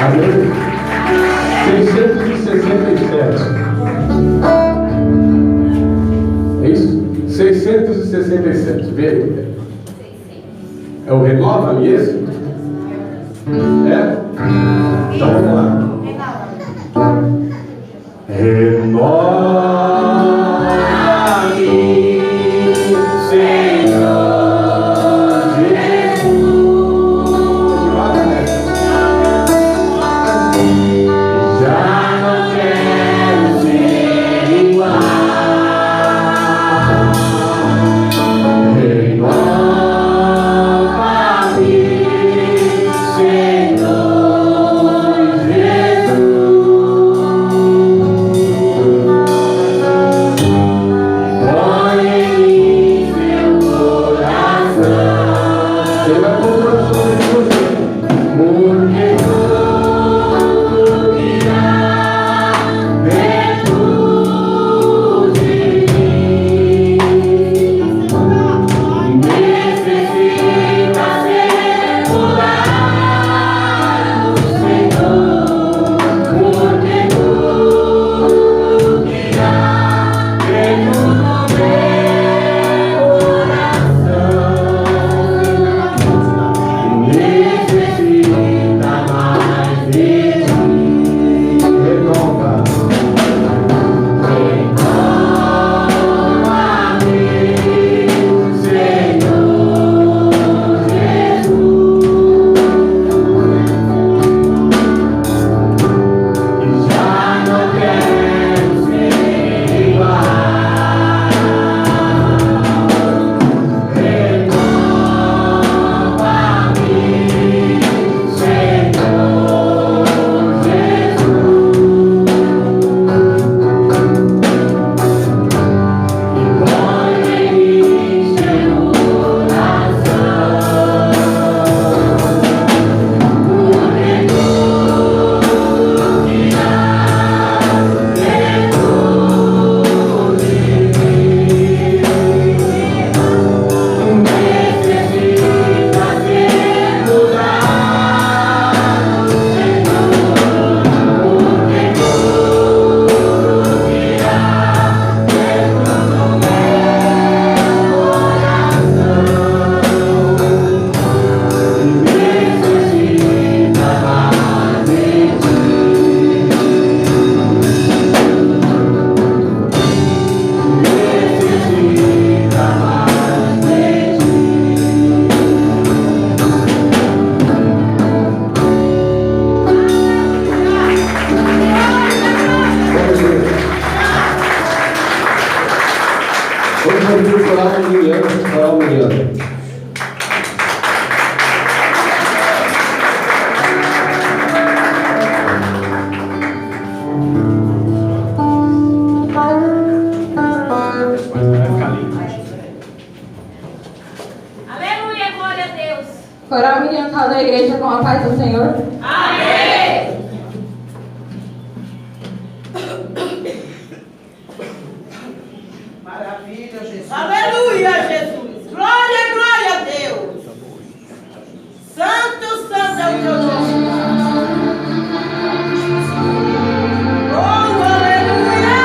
Amém? 667. É isso? 667. Vê aí. É o renova-me esse? É? Então vamos lá. Renova-me, Senhor Jesus. Já não quero ser igual. Renova-me, Senhor Jesus. Põe em mim seu coração. Ele vai pôr o coração de você. Porque tudo virá dentro de mim. Necessita ser mudado, Senhor. Porque tudo virá dentro do meu coração. Necessita mais de ti. Renova. Renova-me, Senhor Jesus. E já não quero ser igual. Renova-me, Senhor Jesus. E põe em mim seu coração. Porque tudo virá dentro de mim. Necessita ser mudado, Senhor. Porque tudo virá dentro do meu coração. Necessita mais de ti. Necessita mais de ti. Hoje vamos ver o coral Miliano. Aleluia, glória a Deus. Coral Miriam Cal da igreja com a paz do Senhor. Amém. Maravilha, Jesus. Aleluia, Jesus. Glória, glória a Deus. Santo, santo é o teu nome. Oh, aleluia.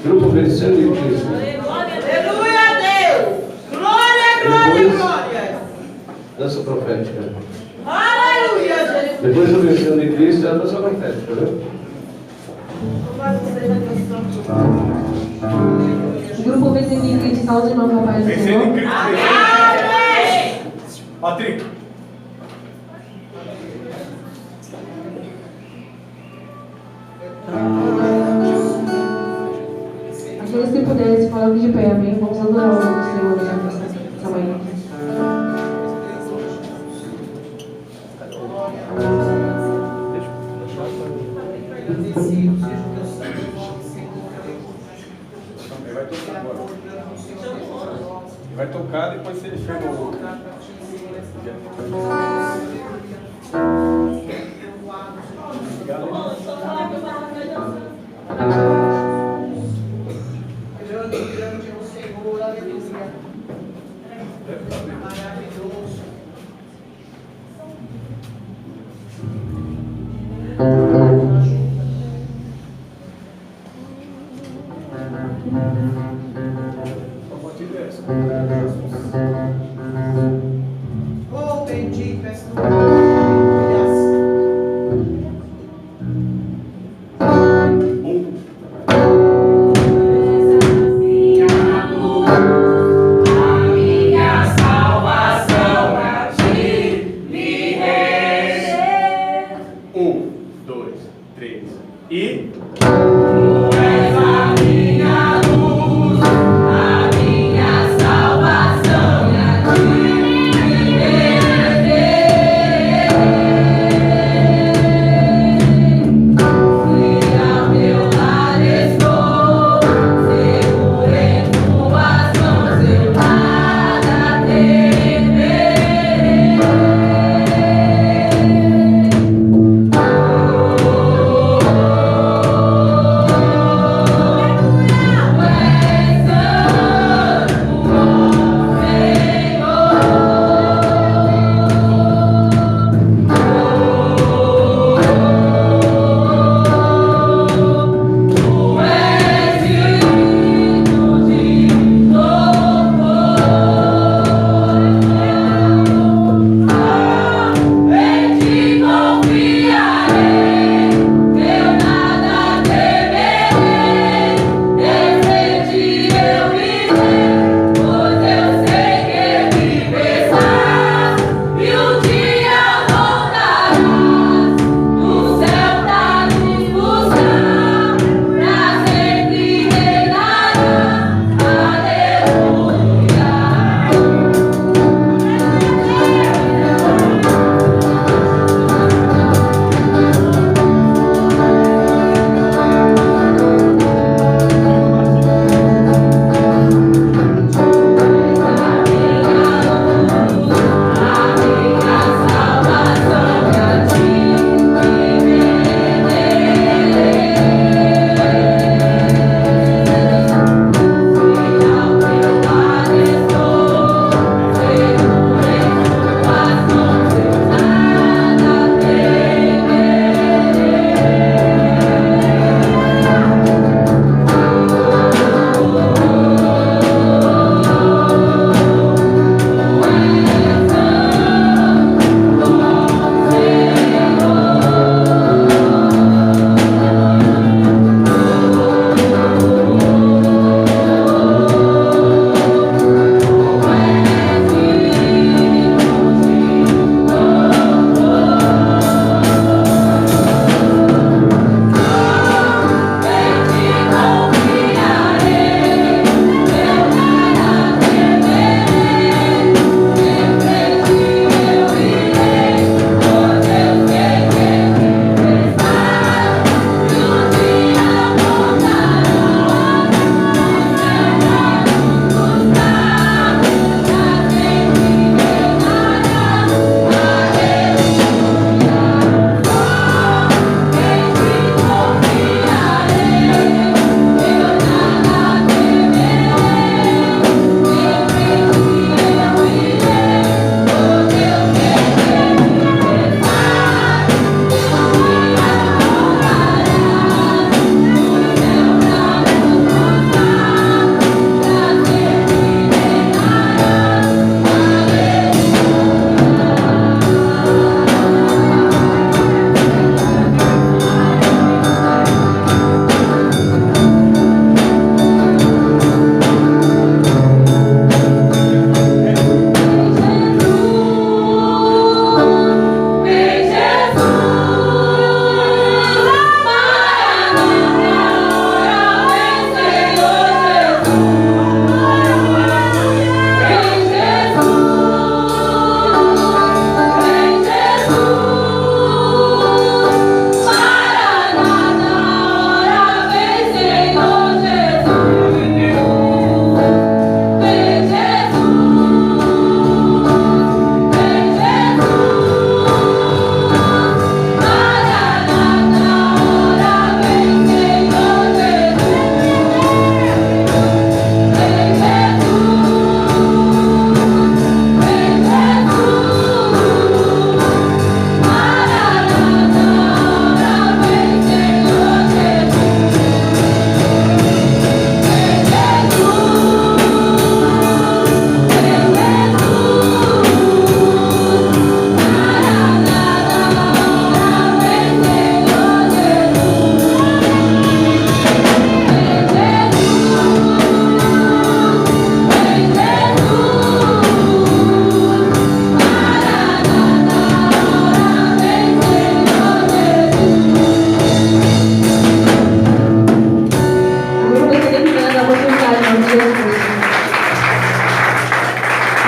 Grupo Vencendo em Cristo. Aleluia a Deus. Glória, glória, glória. Dança profética. Aleluia, Jesus. Depois do Vencendo em Cristo é a dança profética, né? Louvado seja Deus Santo. O grupo Vencendo em Cristo, salve de mão com a paz do Vencendo em Senhor. Cristo. Amém. Patrick. Aqueles que puderem se coloquem de pé, amém? Vamos adorar o nome do Senhor nessa manhã. Vai tocar, depois você chama o outro. Grande, grande é o Senhor, aleluia. Maravilhoso. Oh, bendito és tu.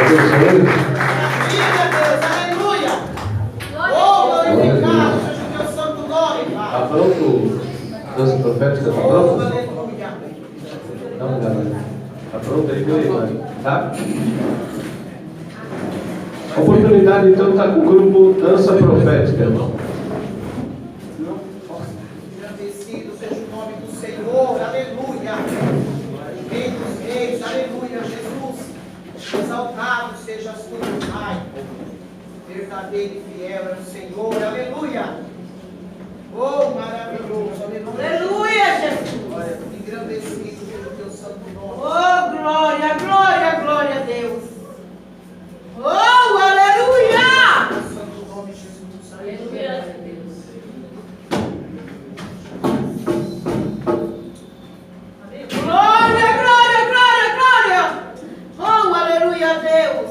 abençoe. Aleluia. Glória Oh, a Deus. glorificado seja o teu santo nome, Pai. Tá pronto? Dança profética, tá Oh, pronto? aleluia. Não, galera. Tá pronto aí, meu irmão? Tá? Oportunidade então tá com o grupo Dança Profética, irmão. Agradecido seja o nome do Senhor, aleluia. Rei dos reis, aleluia, Jesus. Exaltado sejas tu, Pai. Verdadeiro e fiel é o Senhor, aleluia. Oh, maravilhoso, aleluia. Aleluia, Jesus. Engrandecido seja o teu santo nome. Oh, glória, glória, glória a Deus. Oh, aleluia. O santo nome de Jesus, Aleluia a aleluia. Deus. Glória, glória, glória, glória. Oh, aleluia a Deus.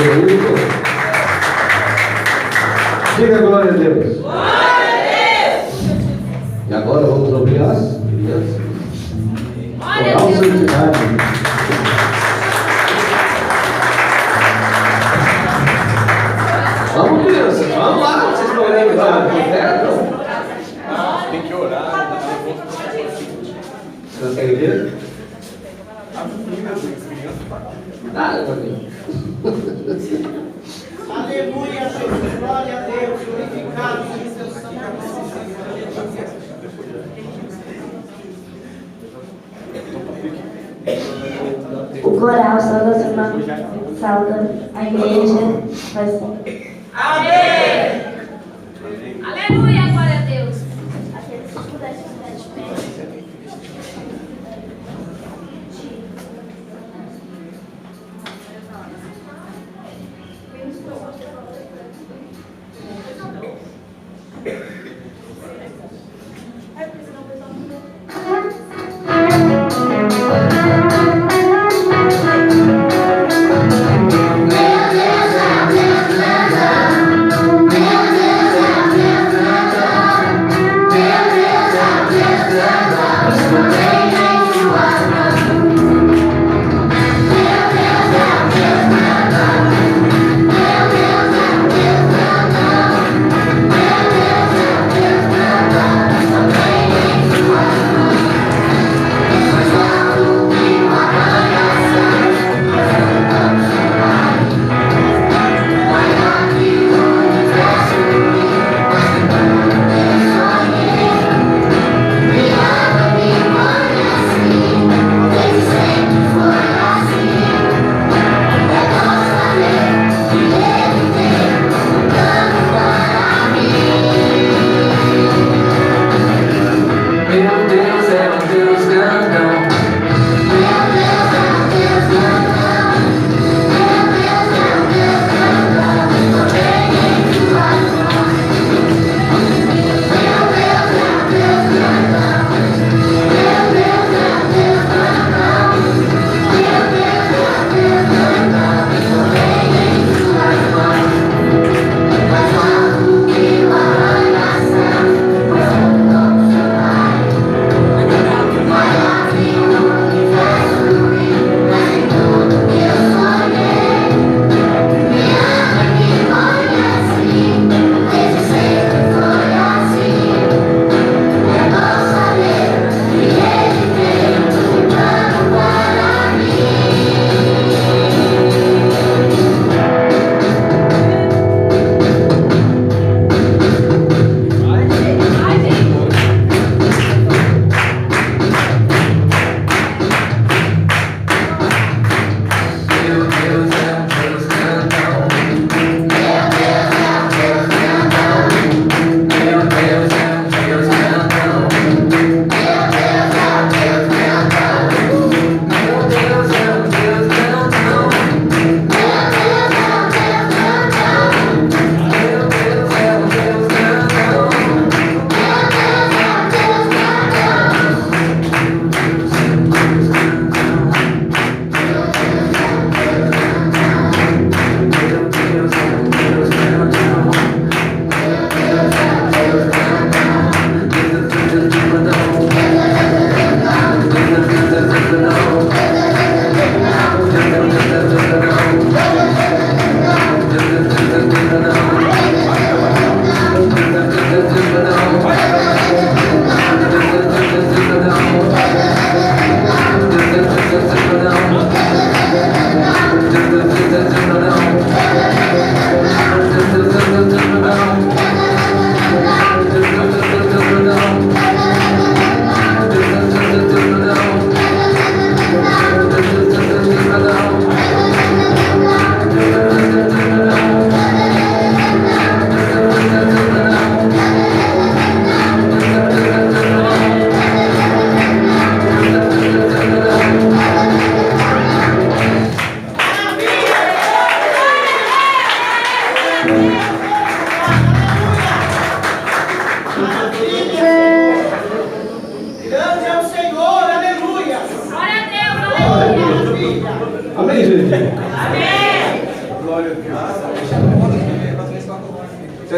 Aleluia. Diga glória a Deus. E agora vamos ouvir as crianças. Coral Santidade. Vamos, crianças, vamos lá. Vocês estão olhando para o teto? Tem que orar. Vocês querem ver? Ah, eu vou ver. Aleluia, Jesus. Glória a Deus. Glorificado seja o seu santo nome. O coral sauda a igreja, vai ser. Amém. Aleluia, glória a Deus. Aqueles que pudessem ficar de pé.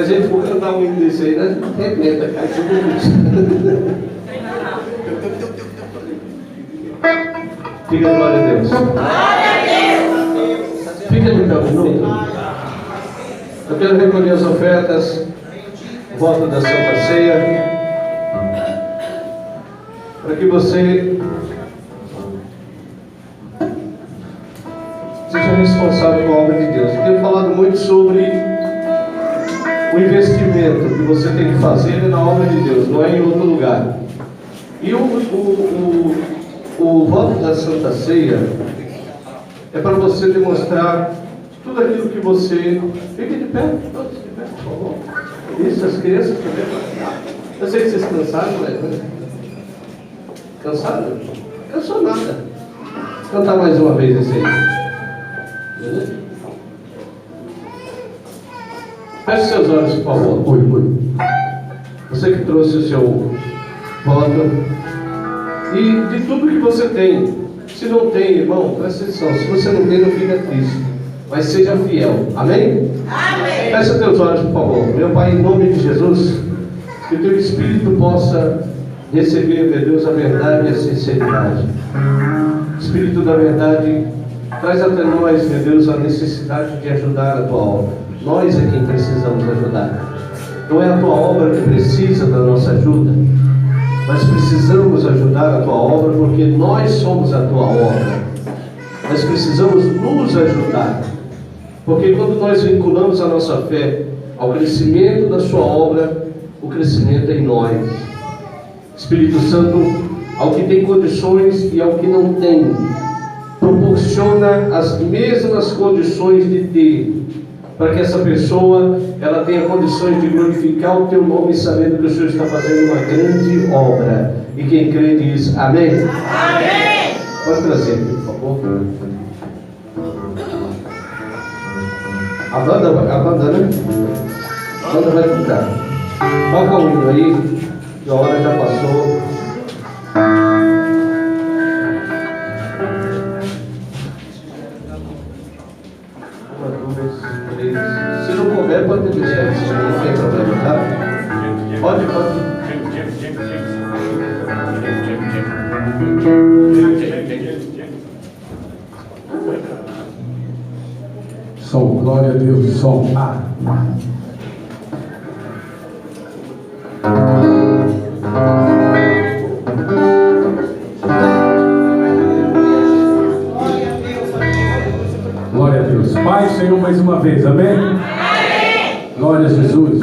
a gente for cantar um hino desse aí, né? Arrebenta, cai tudo. Diga glória a Deus. Fica de pé um minuto. Eu quero recolher as ofertas, volta da Santa Ceia, para que você seja responsável com a obra de Deus. Eu tenho falado muito sobre o investimento que você tem que fazer na obra de Deus, não é em outro lugar. E o voto da Santa Ceia é para você demonstrar tudo aquilo que você... Fique de pé, todos de pé, por favor. Isso, as crianças também. Eu sei que vocês cansaram, né? Cansaram? Eu sou nada. Vou cantar mais uma vez esse aí. Feche seus olhos, por favor. Oi. Você que trouxe o seu voto. E de tudo que você tem. Se não tem, irmão, presta atenção. Se você não tem, não fica triste. Mas seja fiel. Amém? Amém. Feche teus olhos, por favor. Meu Pai, em nome de Jesus, que o teu Espírito possa receber, meu Deus, a verdade e a sinceridade. Espírito da verdade, traz até nós, meu Deus, a necessidade de ajudar a tua obra. Nós é quem precisamos ajudar. Não é a tua obra que precisa da nossa ajuda. Nós precisamos ajudar a tua obra porque nós somos a tua obra. Nós precisamos nos ajudar. Porque quando nós vinculamos a nossa fé ao crescimento da sua obra, o crescimento é em nós. Espírito Santo, ao que tem condições e ao que não tem, proporciona as mesmas condições de ter, para que essa pessoa ela tenha condições de glorificar o teu nome, sabendo que o Senhor está fazendo uma grande obra. E quem crê diz amém? Amém! Pode trazer aqui, por favor. A banda, né? A banda vai tocar. Toca o hino aí, que a hora já passou. Se não couber, pode deixar isso, não tem problema, tá? Pode. Som, glória a Deus, som. Glória a Deus. Pai, Senhor, mais uma vez, amém? Amém. Glória a Jesus.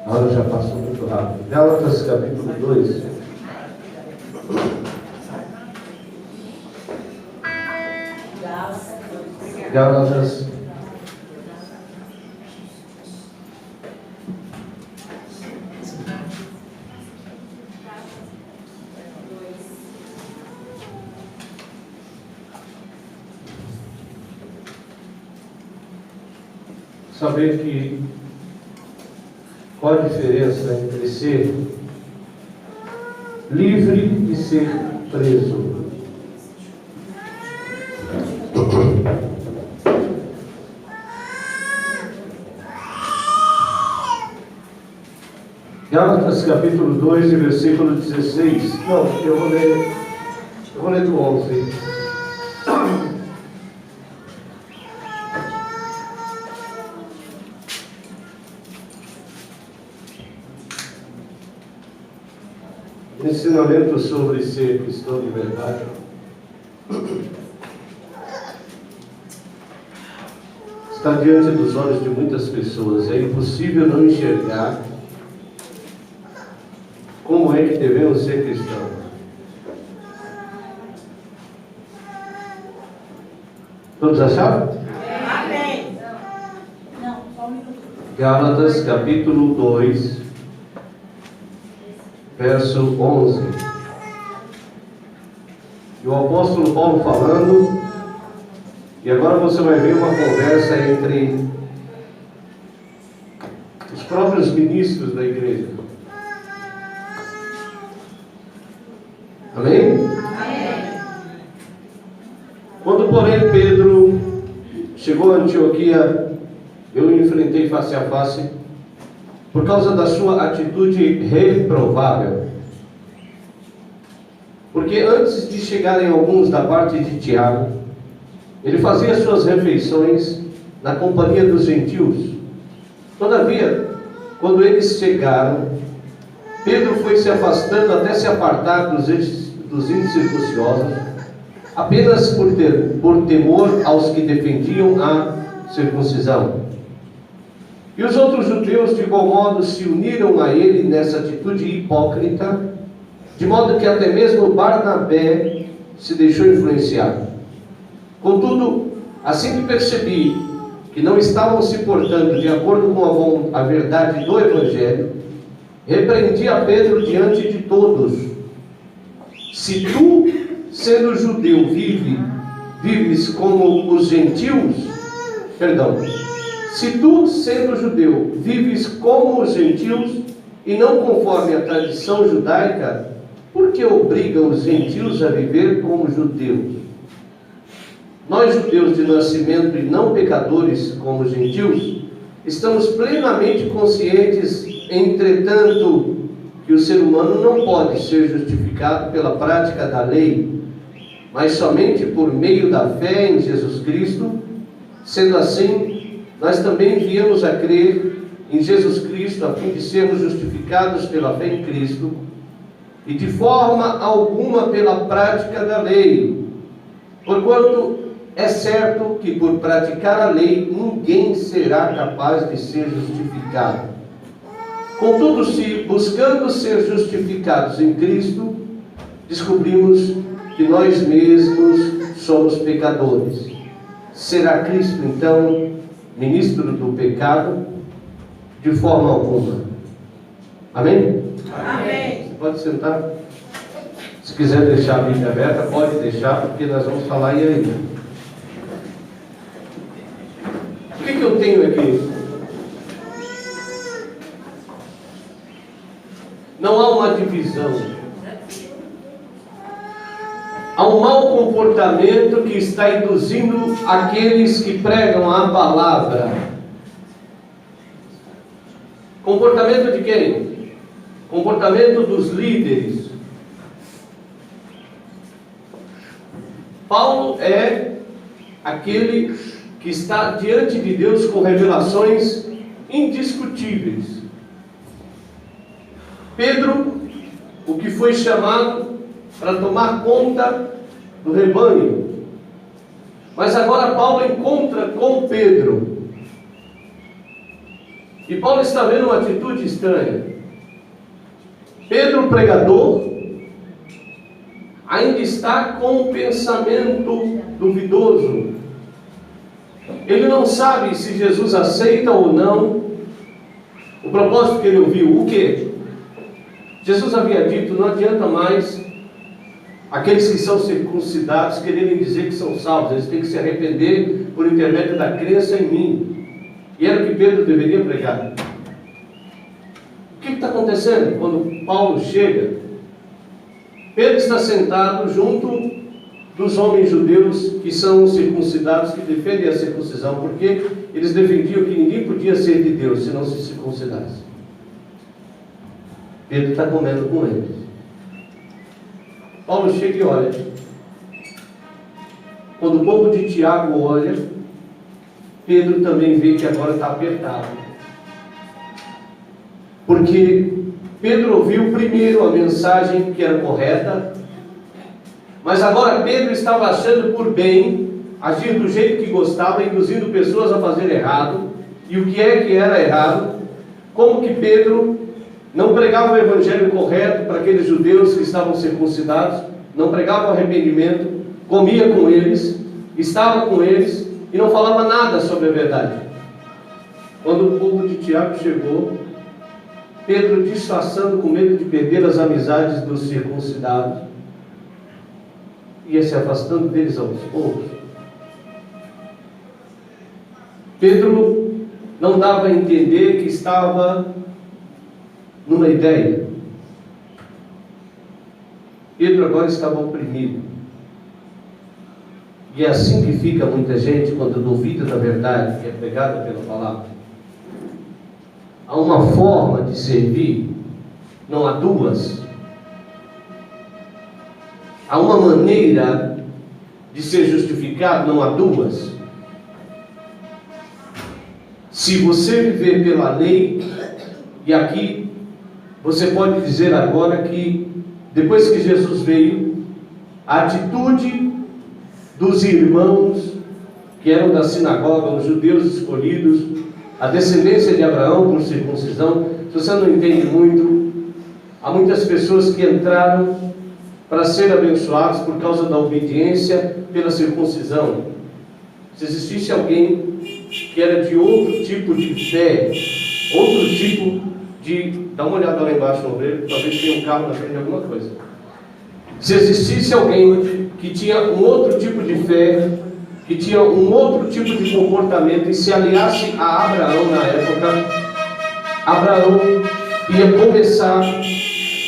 A hora já passou muito rápido. Gálatas capítulo 2. Gálatas. Saber que qual a diferença entre ser livre e ser preso. Gálatas capítulo 2, versículo 16. Não, eu vou ler do 11. Ensinamento sobre ser cristão de verdade. Está diante dos olhos de muitas pessoas. É impossível não enxergar como é que devemos ser cristãos. Todos acharam? Amém. Não, só um minuto. Gálatas capítulo 2, verso 11. E o apóstolo Paulo falando, e agora você vai ver uma conversa entre os próprios ministros da igreja. Amém? Amém. Quando, porém, Pedro chegou a Antioquia, eu o enfrentei face a face por causa da sua atitude reprovável. Porque antes de chegarem alguns da parte de Tiago, ele fazia suas refeições na companhia dos gentios. Todavia, quando eles chegaram, Pedro foi se afastando até se apartar dos incircuncisos, apenas por temor aos que defendiam a circuncisão. E os outros judeus, de igual modo, se uniram a ele nessa atitude hipócrita, de modo que até mesmo Barnabé se deixou influenciar. Contudo, assim que percebi que não estavam se portando de acordo com a verdade do Evangelho, repreendi a Pedro diante de todos. Se tu, sendo judeu, vives como os gentios, se tu, sendo judeu, vives como os gentios e não conforme a tradição judaica, por que obriga os gentios a viver como judeus? Nós, judeus de nascimento e não pecadores como os gentios, estamos plenamente conscientes, entretanto, que o ser humano não pode ser justificado pela prática da lei, mas somente por meio da fé em Jesus Cristo. Sendo assim, nós também viemos a crer em Jesus Cristo a fim de sermos justificados pela fé em Cristo e de forma alguma pela prática da lei, porquanto é certo que por praticar a lei ninguém será capaz de ser justificado. Contudo, se buscando ser justificados em Cristo, descobrimos que nós mesmos somos pecadores, será Cristo então ministro do pecado? De forma alguma. Amém? Amém. Você pode sentar. Se quiser deixar a Bíblia aberta, pode deixar, porque nós vamos falar e aí. O que eu tenho aqui? Não há uma divisão. Há um mau comportamento que está induzindo aqueles que pregam a palavra. Comportamento de quem? Comportamento dos líderes. Paulo é aquele que está diante de Deus com revelações indiscutíveis. Pedro, o que foi chamado para tomar conta do rebanho. Mas agora Paulo encontra com Pedro E Paulo está vendo uma atitude estranha. Pedro, pregador, ainda está com um pensamento duvidoso. Ele não sabe se Jesus aceita ou não o propósito que ele ouviu. O quê? Jesus havia dito: não adianta mais aqueles que são circuncidados quererem dizer que são salvos, eles têm que se arrepender por intermédio da crença em mim. E era o que Pedro deveria pregar. O que está acontecendo quando Paulo chega? Pedro está sentado junto dos homens judeus que são circuncidados, que defendem a circuncisão, porque eles defendiam que ninguém podia ser de Deus se não se circuncidasse. Pedro está comendo com eles. Paulo chega e olha. Quando o povo de Tiago olha, Pedro também vê que agora está apertado. Porque Pedro ouviu primeiro a mensagem que era correta, mas agora Pedro estava achando por bem agir do jeito que gostava, induzindo pessoas a fazer errado. E o que é que era errado? Como que Pedro não pregava o evangelho correto para aqueles judeus que estavam circuncidados, não pregava o arrependimento, comia com eles, estava com eles e não falava nada sobre a verdade. Quando o povo de Tiago chegou, Pedro, disfarçando com medo de perder as amizades dos circuncidados, ia se afastando deles aos poucos. Pedro não dava a entender que estava numa ideia. Pedro agora estava oprimido. E é assim que fica muita gente quando duvida da verdade que é pregada pela palavra. Há uma forma de servir, não há duas. Há uma maneira de ser justificado, não há duas. Se você viver pela lei, e aqui você pode dizer agora que depois que Jesus veio, a atitude dos irmãos que eram da sinagoga, os judeus escolhidos, a descendência de Abraão por circuncisão, se você não entende muito, há muitas pessoas que entraram para ser abençoados por causa da obediência pela circuncisão. Se existisse alguém que era de outro tipo de fé, outro tipo de... Dá uma olhada lá embaixo no obreiro, talvez tenha um carro na frente de alguma coisa. Se existisse alguém que tinha um outro tipo de fé, que tinha um outro tipo de comportamento e se aliasse a Abraão na época, Abraão ia começar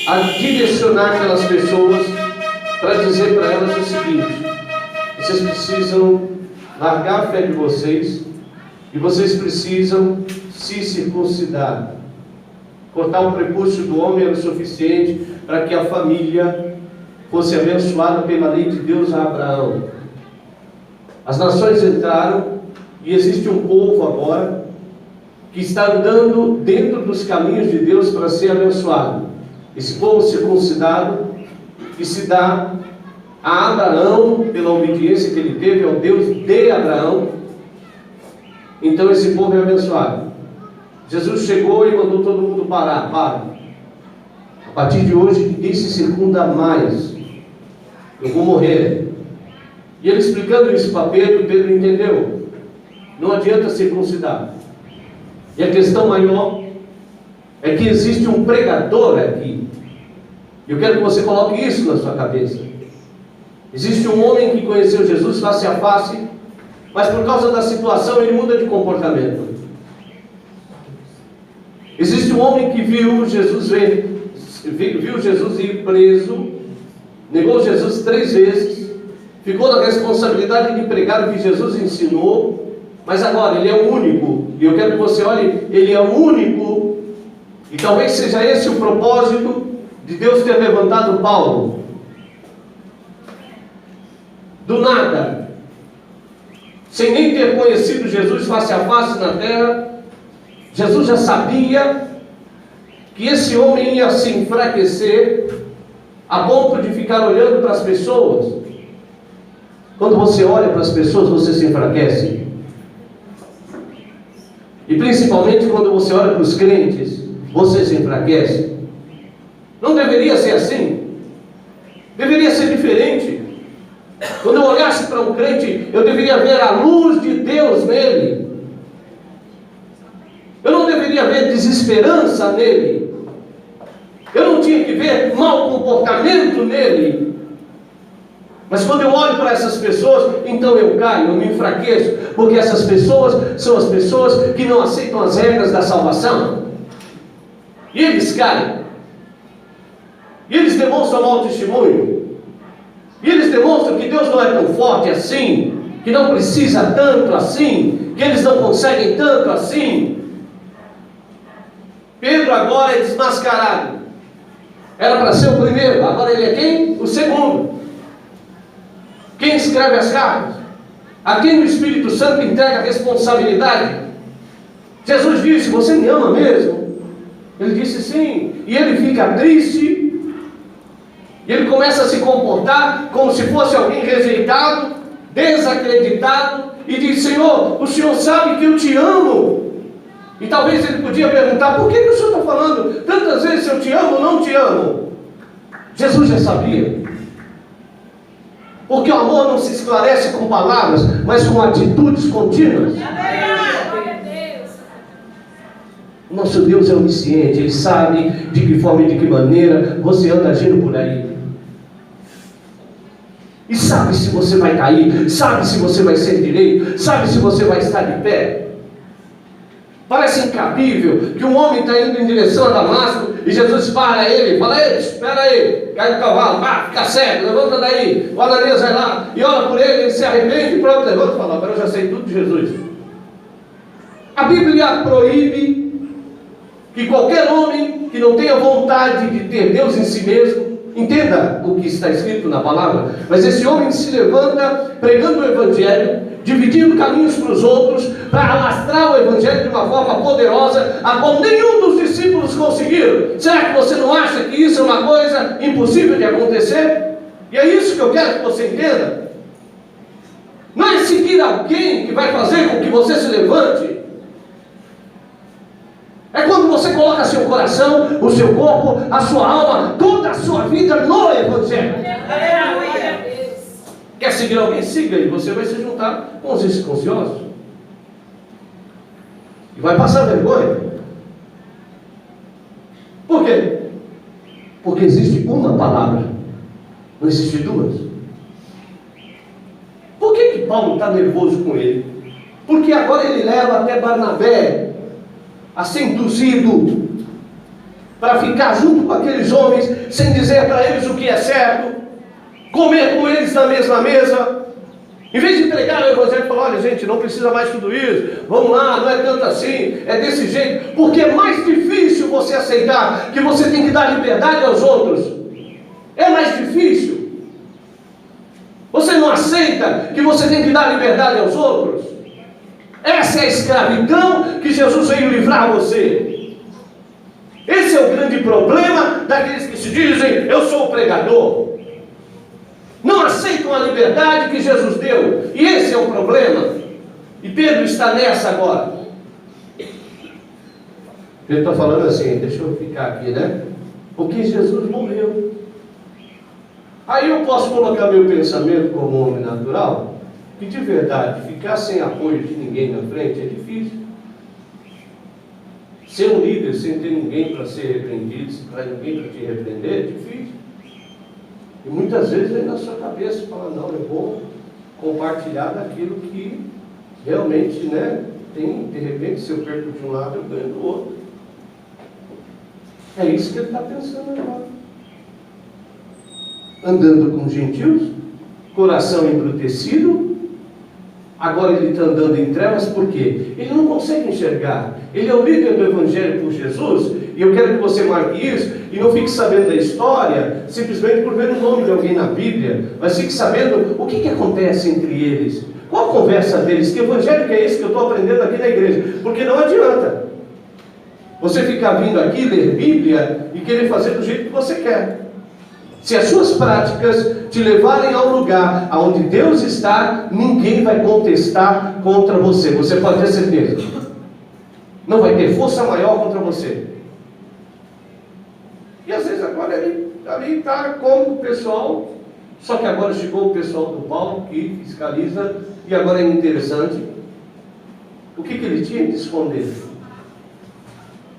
a direcionar aquelas pessoas para dizer para elas o seguinte: vocês precisam largar a fé de vocês e vocês precisam se circuncidar. Cortar o prepúcio do homem era o suficiente para que a família fosse abençoada pela lei de Deus a Abraão. As nações entraram e existe um povo agora que está andando dentro dos caminhos de Deus para ser abençoado. Esse povo circuncidado que se dá a Abraão pela obediência que ele teve ao Deus de Abraão. Então esse povo é abençoado. Jesus chegou e mandou todo mundo parar. Para. A partir de hoje ninguém se circunda mais. Eu vou morrer. E ele explicando isso para Pedro, Pedro entendeu. Não adianta circuncidar. E a questão maior é que existe um pregador aqui. Eu quero que você coloque isso na sua cabeça. Existe um homem que conheceu Jesus face a face, mas por causa da situação ele muda de comportamento. Existe um homem que viu Jesus ir preso, negou Jesus 3 vezes, ficou na responsabilidade de pregar o que Jesus ensinou, mas agora ele é o único, e eu quero que você olhe, ele é o único, e talvez seja esse o propósito de Deus ter levantado Paulo. Do nada, sem nem ter conhecido Jesus face a face na terra, Jesus já sabia que esse homem ia se enfraquecer a ponto de ficar olhando para as pessoas. Quando você olha para as pessoas, você se enfraquece. E principalmente quando você olha para os crentes, você se enfraquece. Não deveria ser assim. Deveria ser diferente. Quando eu olhasse para um crente, eu deveria ver a luz de Deus nele. Eu não deveria ver desesperança nele. Eu não tinha que ver mau comportamento nele. Mas quando eu olho para essas pessoas, então eu caio, eu me enfraqueço, porque essas pessoas são as pessoas que não aceitam as regras da salvação. E eles caem. E eles demonstram mau testemunho. E eles demonstram que Deus não é tão forte assim, que não precisa tanto assim, que eles não conseguem tanto assim. Pedro agora é desmascarado. Era para ser o primeiro, agora ele é quem? O segundo. Quem escreve as cartas? A quem o Espírito Santo entrega a responsabilidade? Jesus disse: você me ama mesmo? Ele disse sim. E ele fica triste. E ele começa a se comportar como se fosse alguém rejeitado, desacreditado. E diz: Senhor, o Senhor sabe que eu te amo. E talvez ele podia perguntar: por que o Senhor está falando tantas vezes eu te amo ou não te amo? Jesus já sabia. Porque o amor não se esclarece com palavras, mas com atitudes contínuas. O nosso Deus é onisciente, Ele sabe de que forma e de que maneira você anda agindo por aí. E sabe se você vai cair, sabe se você vai ser direito, sabe se você vai estar de pé. Parece incabível que um homem está indo em direção a Damasco e Jesus para ele, fala: ei, espera aí, cai do cavalo, fica cego, levanta daí. O Ananias vai lá e ora por ele, ele se arrepende e pronto, levanta e fala: agora eu já sei tudo de Jesus. A Bíblia proíbe que qualquer homem que não tenha vontade de ter Deus em si mesmo, entenda o que está escrito na palavra, mas esse homem se levanta pregando o Evangelho, dividindo caminhos para os outros, para alastrar o Evangelho de uma forma poderosa, a qual nenhum dos discípulos conseguiram. Será que você não acha que isso é uma coisa impossível de acontecer? E é isso que eu quero que você entenda. Não é seguir alguém que vai fazer com que você se levante. É quando você coloca seu coração, o seu corpo, a sua alma, toda a sua vida no Evangelho. Quer seguir alguém? Siga, e você vai se juntar com os escociosos. E vai passar vergonha. Por quê? Porque existe uma palavra, não existe duas. Por que Paulo está nervoso com ele? Porque agora ele leva até Barnabé a ser induzido para ficar junto com aqueles homens, sem dizer para eles o que é certo, comer com eles na mesma mesa, em vez de entregar o Evangelho e falar: olha gente, não precisa mais tudo isso, vamos lá, não é tanto assim, é desse jeito, porque é mais difícil você aceitar que você tem que dar liberdade aos outros. É mais difícil. Você não aceita que você tem que dar liberdade aos outros? Essa é a escravidão que Jesus veio livrar você. Esse é o grande problema daqueles que se dizem: eu sou o pregador. Não aceitam a liberdade que Jesus deu. E esse é o problema. E Pedro está nessa agora. Pedro está falando assim, deixa eu ficar aqui, né? Porque Jesus morreu. Aí eu posso colocar meu pensamento como homem natural, que de verdade, ficar sem apoio de ninguém na frente é difícil. Ser um líder sem ter ninguém para ser repreendido, sem ninguém para te repreender, é difícil. E muitas vezes vem na sua cabeça e fala: não, eu vou compartilhar daquilo que realmente, né, tem, de repente, se eu perco de um lado, eu ganho do outro. É isso que ele está pensando agora. Andando com gentios, coração embrutecido. Agora ele está andando em trevas, por quê? Ele não consegue enxergar. Ele é o líder do Evangelho por Jesus, e eu quero que você marque isso, e não fique sabendo da história, simplesmente por ver o nome de alguém na Bíblia, mas fique sabendo o que acontece entre eles. Qual a conversa deles? Que evangelho que é esse que eu estou aprendendo aqui na igreja? Porque não adianta você ficar vindo aqui, ler Bíblia, e querer fazer do jeito que você quer. Se as suas práticas te levarem ao lugar onde Deus está, ninguém vai contestar contra você. Você pode ter certeza. não vai ter força maior contra você. E às vezes agora ele ali está com o pessoal, só que agora chegou o pessoal do Paulo que fiscaliza, e agora é interessante. O que ele tinha de esconder?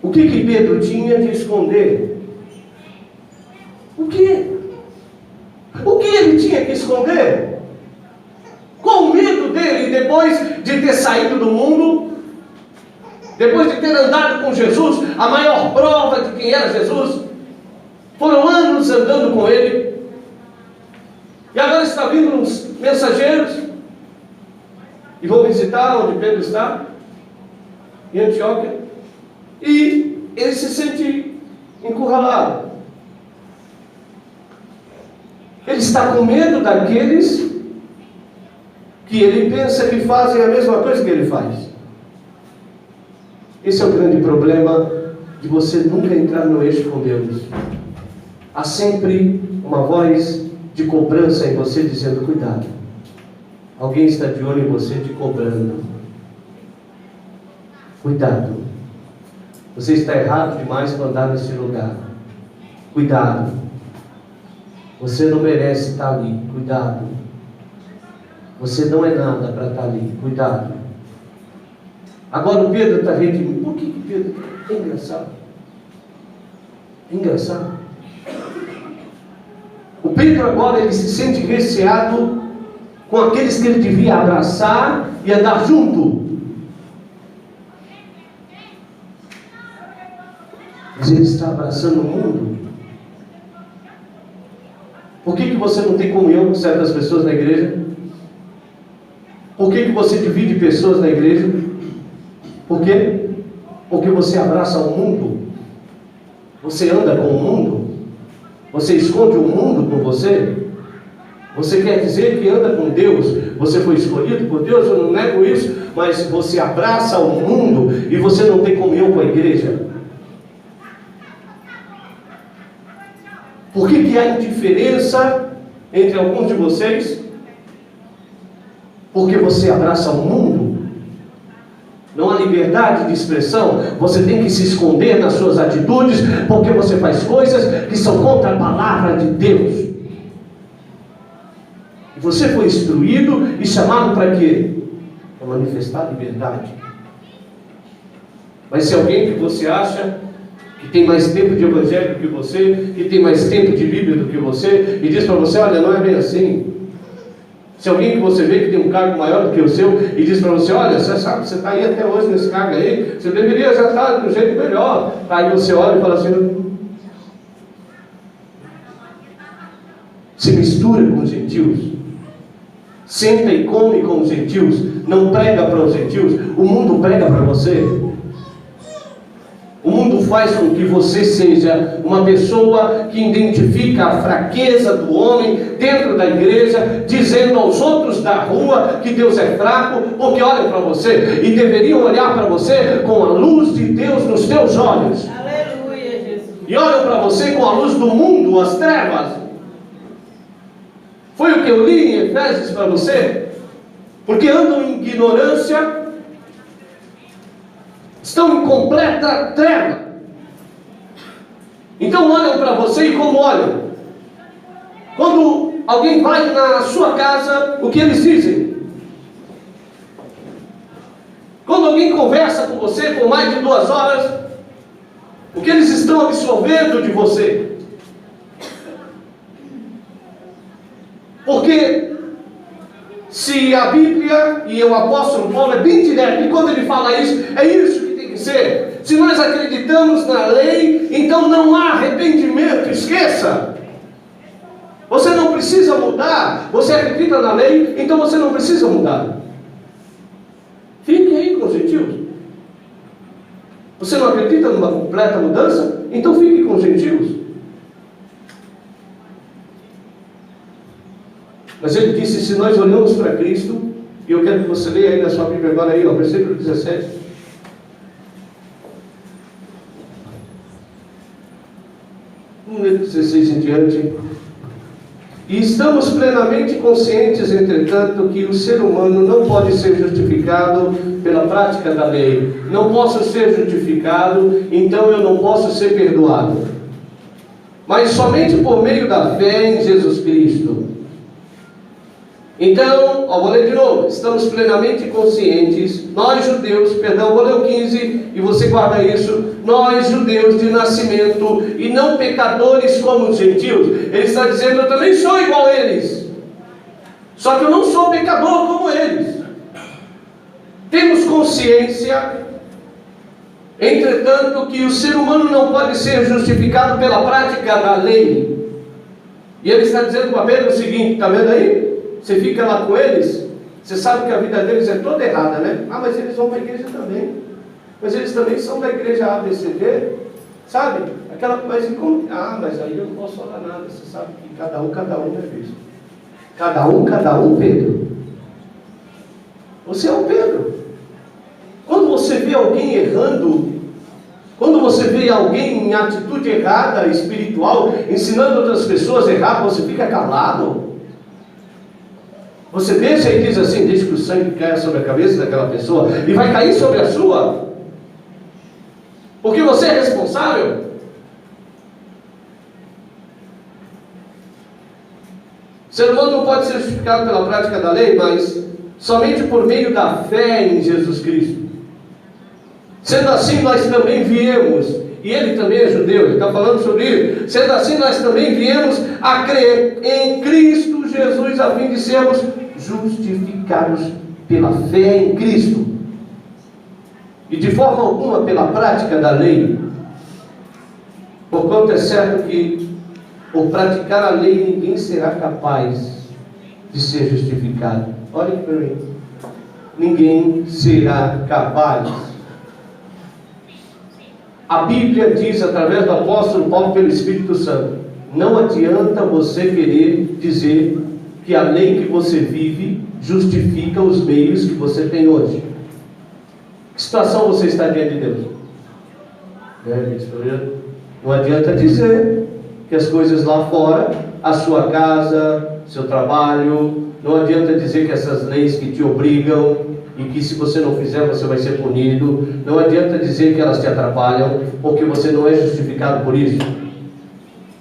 O que Pedro tinha de esconder? O que? O que ele tinha que esconder? Qual o medo dele depois de ter saído do mundo? Depois de ter andado com Jesus, a maior prova de quem era Jesus? Foram anos andando com ele. E agora está vindo uns mensageiros e vão visitar onde Pedro está, em Antioquia, e ele se sente encurralado. Ele está com medo daqueles que ele pensa que fazem a mesma coisa que ele faz. Esse é o grande problema de você nunca entrar no eixo com Deus. Há sempre uma voz de cobrança em você dizendo: cuidado, alguém está de olho em você te cobrando. Cuidado, você está errado demais para andar nesse lugar. Cuidado, você não merece estar ali. Cuidado, você não é nada para estar ali. Cuidado. Agora o Pedro está redimindo. Por que Pedro? É engraçado. É engraçado. O Pedro agora ele se sente receado com aqueles que ele devia abraçar e andar junto. Mas ele está abraçando o mundo. Por que você não tem comunhão com certas pessoas na igreja? Por que você divide pessoas na igreja? Por quê? Porque você abraça o mundo. Você anda com o mundo. Você esconde o mundo com você. Você quer dizer que anda com Deus. Você foi escolhido por Deus, eu não nego isso. Mas você abraça o mundo e você não tem comunhão com a igreja. Por que há indiferença entre alguns de vocês? Porque você abraça o mundo. Não há liberdade de expressão. Você tem que se esconder nas suas atitudes, porque você faz coisas que são contra a palavra de Deus. E você foi instruído e chamado para quê? Para manifestar a liberdade. Mas se alguém que você acha que tem mais tempo de evangelho do que você, que tem mais tempo de Bíblia do que você, e diz para você: olha, não é bem assim. Se alguém que você vê que tem um cargo maior do que o seu, e diz para você: olha, você sabe, você está aí até hoje nesse cargo aí, você deveria já estar de um jeito melhor. Aí você olha e fala assim: se mistura com os gentios, senta e come com os gentios, não prega para os gentios, o mundo prega para você. O mundo faz com que você seja uma pessoa que identifica a fraqueza do homem dentro da igreja, dizendo aos outros da rua que Deus é fraco, porque olham para você e deveriam olhar para você com a luz de Deus nos teus olhos. Aleluia, Jesus. E olham para você com a luz do mundo, as trevas. Foi o que eu li em Efésios para você. Porque andam em ignorância, estão em completa treva. Então olham para você e como olham? Quando alguém vai na sua casa, o que eles dizem? Quando alguém conversa com você por mais de 2 horas, o que eles estão absorvendo de você? Porque se a Bíblia e o apóstolo Paulo é bem direto, e quando ele fala isso, é isso que tem que ser. Se nós acreditamos na lei, então não há arrependimento. Esqueça. Você não precisa mudar. Você acredita na lei, então você não precisa mudar. Fique aí com os gentios. Você não acredita numa completa mudança? Então fique com os gentios. Mas ele disse: se nós olhamos para Cristo, e eu quero que você leia aí na sua Bíblia agora aí, ó, versículo 17. No 16 em diante. E estamos plenamente conscientes, entretanto, que o ser humano não pode ser justificado pela prática da lei. Não posso ser justificado, então eu não posso ser perdoado. Mas somente por meio da fé em Jesus Cristo. Então, vou ler de novo. Estamos plenamente conscientes, nós judeus, vou ler o 15 e você guarda isso. Nós judeus de nascimento e não pecadores como os gentios. Ele está dizendo, eu também sou igual a eles. Só que eu não sou pecador como eles. Temos consciência, entretanto, que o ser humano não pode ser justificado pela prática da lei. E ele está dizendo para Pedro o seguinte, está vendo aí? Você fica lá com eles, você sabe que a vida deles é toda errada, né? Ah, mas eles vão para a igreja também. Mas eles também são da igreja ABCD, sabe? Mas aí eu não posso falar nada. Você sabe que cada um é visto. Cada um, Pedro. Você é o Pedro. Quando você vê alguém errando, quando você vê alguém em atitude errada, espiritual, ensinando outras pessoas a errar, você fica calado. Você deixa e diz assim, deixa que o sangue caia sobre a cabeça daquela pessoa e vai cair sobre a sua. Porque você é responsável. O ser humano não pode ser justificado pela prática da lei, mas somente por meio da fé em Jesus Cristo. Sendo assim, nós também viemos, e ele também é judeu, ele está falando sobre isso. Sendo assim, nós também viemos a crer em Cristo Jesus, a fim de sermos justificados pela fé em Cristo. E de forma alguma pela prática da lei. Porquanto é certo que, por praticar a lei, ninguém será capaz de ser justificado. Olha aqui para mim. Ninguém será capaz. A Bíblia diz, através do apóstolo Paulo, pelo Espírito Santo, não adianta você querer dizer que a lei que você vive justifica os meios que você tem hoje. Que situação você está diante de Deus? Não adianta dizer que as coisas lá fora, a sua casa, seu trabalho, não adianta dizer que essas leis que te obrigam e que se você não fizer você vai ser punido, não adianta dizer que elas te atrapalham, porque você não é justificado por isso.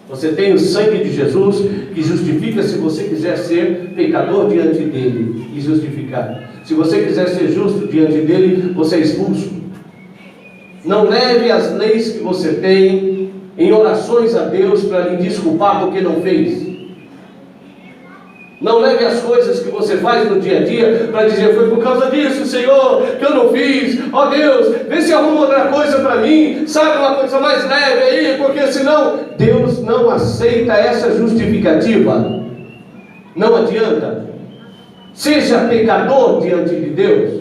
Você tem o sangue de Jesus que justifica se você quiser ser pecador diante dele e justificado. Se você quiser ser justo diante dele, você é expulso. Não leve as leis que você tem em orações a Deus para lhe desculpar porque não fez. Não leve as coisas que você faz no dia a dia para dizer, foi por causa disso, Senhor, que eu não fiz. Ó Deus, vê se arruma outra coisa para mim, sabe, uma coisa mais leve aí, porque senão Deus não aceita essa justificativa. Não adianta. Seja pecador diante de Deus.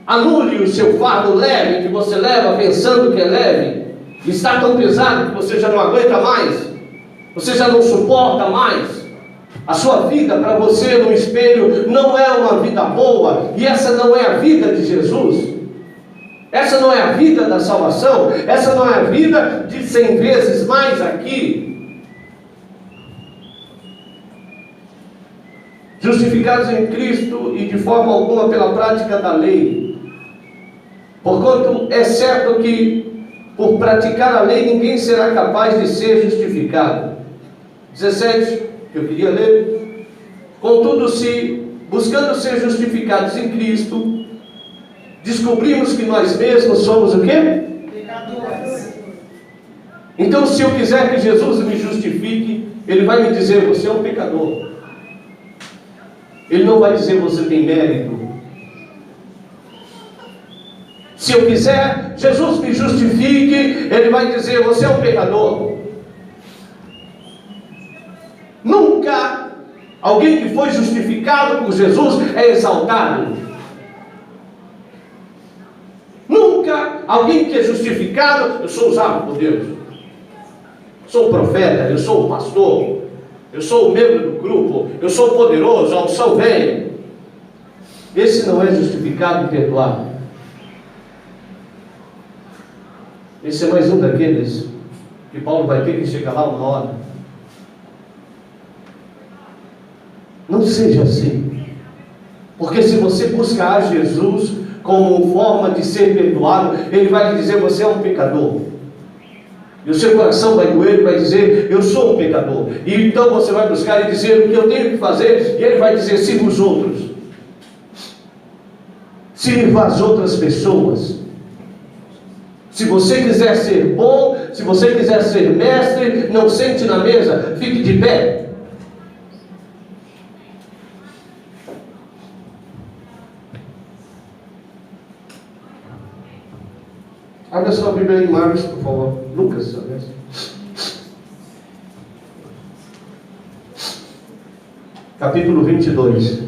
Anule o seu fardo leve que você leva pensando que é leve. Está tão pesado que você já não aguenta mais. Você já não suporta mais. A sua vida para você no espelho não é uma vida boa. E essa não é a vida de Jesus. Essa não é a vida da salvação. Essa não é a vida de 100 vezes mais aqui. Justificados em Cristo e de forma alguma pela prática da lei. Porquanto é certo que por praticar a lei ninguém será capaz de ser justificado. 17, que eu queria ler. Contudo, se buscando ser justificados em Cristo, descobrimos que nós mesmos somos o quê? Pecadores. Então, se eu quiser que Jesus me justifique, Ele vai me dizer, você é um pecador. Ele não vai dizer, você tem mérito. Se eu quiser, Jesus me justifique, Ele vai dizer, você é um pecador. Nunca alguém que foi justificado por Jesus é exaltado. Nunca alguém que é justificado, eu sou usado por Deus. Sou o profeta, eu sou o pastor, eu sou o membro do grupo, eu sou poderoso, a unção vem. Esse não é justificado e perdoado. Esse é mais um daqueles que Paulo vai ter que chegar lá uma hora. Não seja assim. Porque se você buscar Jesus como forma de ser perdoado, Ele vai lhe dizer: você é um pecador. E o seu coração vai doer e vai dizer: eu sou um pecador. E então você vai buscar e dizer o que eu tenho que fazer, e Ele vai dizer: sirva os outros, sirva as outras pessoas. Se você quiser ser bom, se você quiser ser mestre, não sente na mesa, fique de pé. Abra sua Bíblia em Marcos, por favor. Lucas, aliás. Capítulo 22.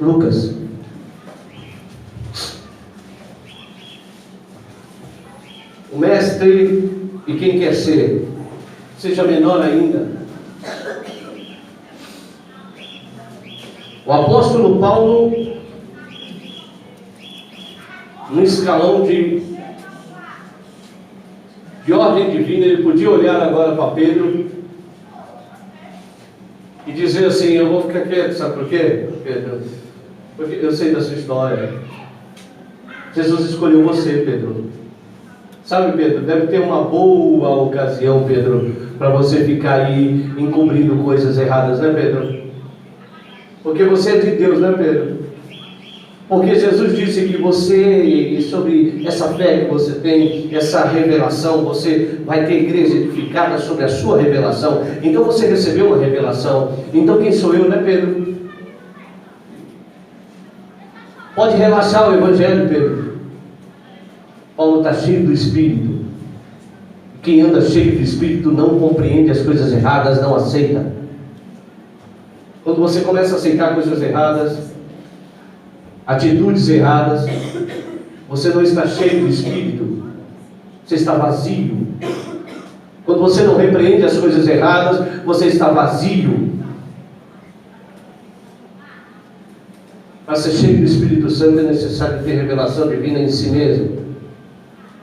Lucas. O mestre e quem quer ser, seja menor ainda. O apóstolo Paulo, no escalão de ordem divina, ele podia olhar agora para Pedro e dizer assim: eu vou ficar quieto, sabe por quê, Pedro? Porque eu sei da sua história. Jesus escolheu você, Pedro. Sabe, Pedro, deve ter uma boa ocasião, Pedro, para você ficar aí encobrindo coisas erradas, né, Pedro? Porque você é de Deus, né, Pedro? Porque Jesus disse que você, sobre essa fé que você tem, essa revelação, você vai ter igreja edificada sobre a sua revelação. Então você recebeu uma revelação. Então quem sou eu, né, Pedro? Pode relaxar o Evangelho, Pedro. Paulo está cheio do Espírito. Quem anda cheio do Espírito não compreende as coisas erradas, não aceita. Quando você começa a aceitar coisas erradas, atitudes erradas, você não está cheio do Espírito, você está vazio. Quando você não repreende as coisas erradas, você está vazio. Para ser cheio do Espírito Santo é necessário ter revelação divina em si mesmo.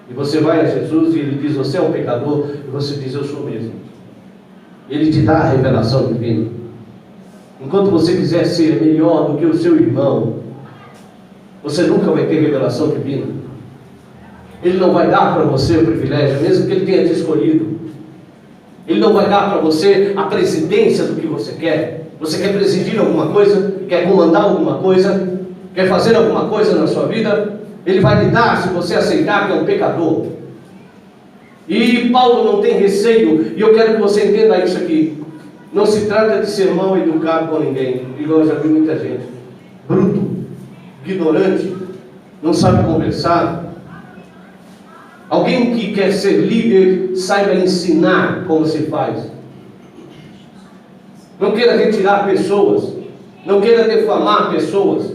E você vai a Jesus e Ele diz: você é um pecador, e você diz: eu sou mesmo. Ele te dá a revelação divina. Enquanto você quiser ser melhor do que o seu irmão, você nunca vai ter revelação divina. Ele não vai dar para você o privilégio, mesmo que Ele tenha te escolhido. Ele não vai dar para você a presidência do que você quer. Você quer presidir alguma coisa? Quer comandar alguma coisa? Quer fazer alguma coisa na sua vida? Ele vai lhe dar se você aceitar que é um pecador. E Paulo não tem receio, e eu quero que você entenda isso aqui. Não se trata de ser mal educado com ninguém, igual eu já vi muita gente. Bruto, ignorante, não sabe conversar. Alguém que quer ser líder, saiba ensinar como se faz. Não queira retirar pessoas, não queira defamar pessoas,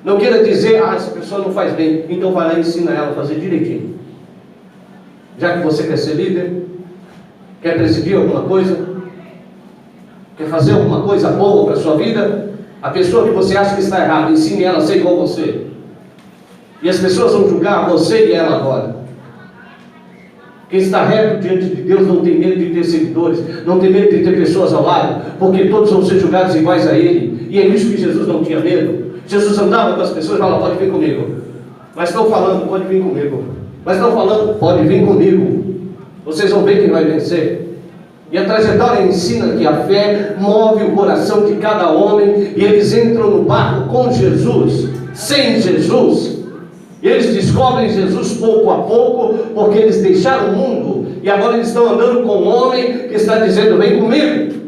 não queira dizer: essa pessoa não faz bem, então vai lá e ensina ela a fazer direitinho. Já que você quer ser líder, quer presidir alguma coisa, quer fazer alguma coisa boa para a sua vida, a pessoa que você acha que está errada, ensine ela a ser igual a você. E as pessoas vão julgar você e ela agora. Quem está reto diante de Deus não tem medo de ter seguidores, não tem medo de ter pessoas ao lado, porque todos vão ser julgados iguais a Ele. E é isso que Jesus não tinha medo. Jesus andava com as pessoas e falava: pode vir comigo. Mas estão falando: pode vir comigo. Mas estão falando: pode vir comigo. Vocês vão ver quem vai vencer. E a trajetória ensina que a fé move o coração de cada homem, e eles entram no barco com Jesus, sem Jesus. E eles descobrem Jesus pouco a pouco, porque eles deixaram o mundo, e agora eles estão andando com um homem que está dizendo: vem comigo.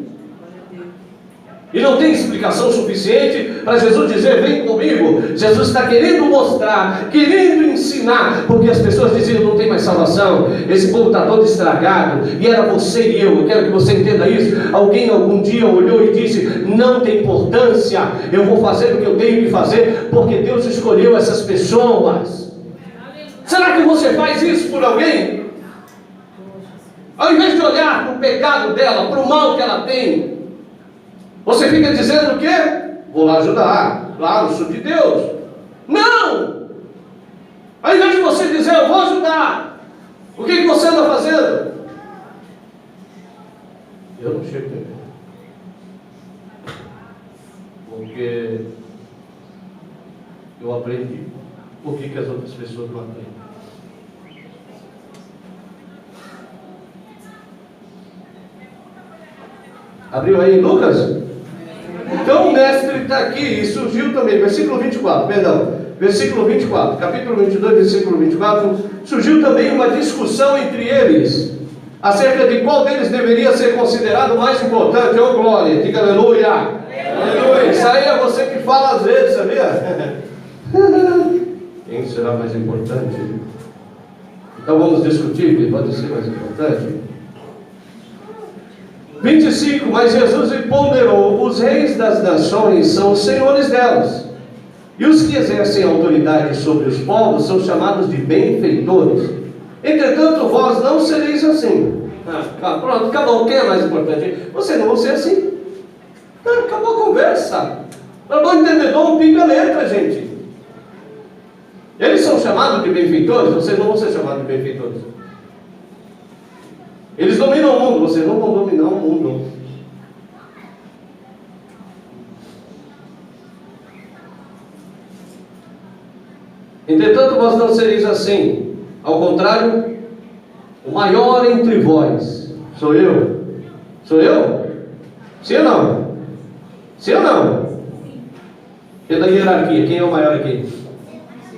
E não tem explicação suficiente para Jesus dizer: vem comigo. Jesus está querendo mostrar, querendo ensinar, porque as pessoas diziam: não tem mais salvação, esse povo está todo estragado. E era você e eu quero que você entenda isso. Alguém algum dia olhou e disse: não tem importância, eu vou fazer o que eu tenho que fazer, porque Deus escolheu essas pessoas. Será que você faz isso por alguém? Ao invés de olhar para o pecado dela, para o mal que ela tem, você fica dizendo o quê? Vou lá ajudar. Claro, sou de Deus. Não! Ao invés de você dizer: eu vou ajudar, o que você anda fazendo? Eu não chego bem. Eu aprendi. Por que as outras pessoas não aprendem? Abriu aí Lucas? Então o mestre está aqui e surgiu também, versículo 24, perdão, versículo 24, capítulo 22, versículo 24, surgiu também uma discussão entre eles, acerca de qual deles deveria ser considerado mais importante. Oh glória, diga aleluia, aleluia. Isso aí é você que fala às vezes, sabia? Quem será mais importante? Então vamos discutir quem pode ser mais importante. 25, mas Jesus lhe ponderou: os reis das nações são os senhores delas, e os que exercem autoridade sobre os povos são chamados de benfeitores. Entretanto, vós não sereis assim. Pronto, acabou. Quem é mais importante? Você não vai ser assim. Acabou a conversa. Para bom entendedor, um pinga letra, gente. Eles são chamados de benfeitores, vocês não vão ser chamados de benfeitores. Eles dominam o mundo, vocês não vão dominar o mundo. Entretanto, vós não sereis assim. Ao contrário, o maior entre vós sou eu. Sou eu? Sim ou não? Sim ou não? É da hierarquia, quem é o maior aqui?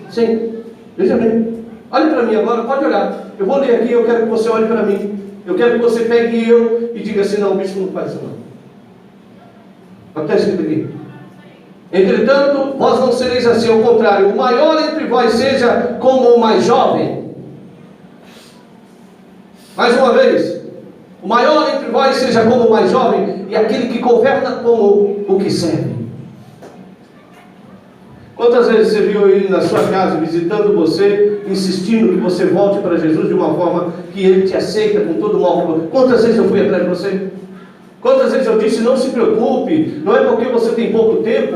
Sim. Veja bem. Olhe para mim agora, pode olhar. Eu vou ler aqui, eu quero que você olhe para mim. Eu quero que você pegue eu e diga assim: não, o bicho não faz isso não. Está escrito aqui. Entretanto, vós não sereis assim, ao contrário, o maior entre vós seja como o mais jovem. Mais uma vez, o maior entre vós seja como o mais jovem, e aquele que governa como o que serve. Quantas vezes você viu ele na sua casa, visitando você, insistindo que você volte para Jesus de uma forma que ele te aceita com todo o amor? Quantas vezes eu fui atrás de você? Quantas vezes eu disse: não se preocupe, não é porque você tem pouco tempo,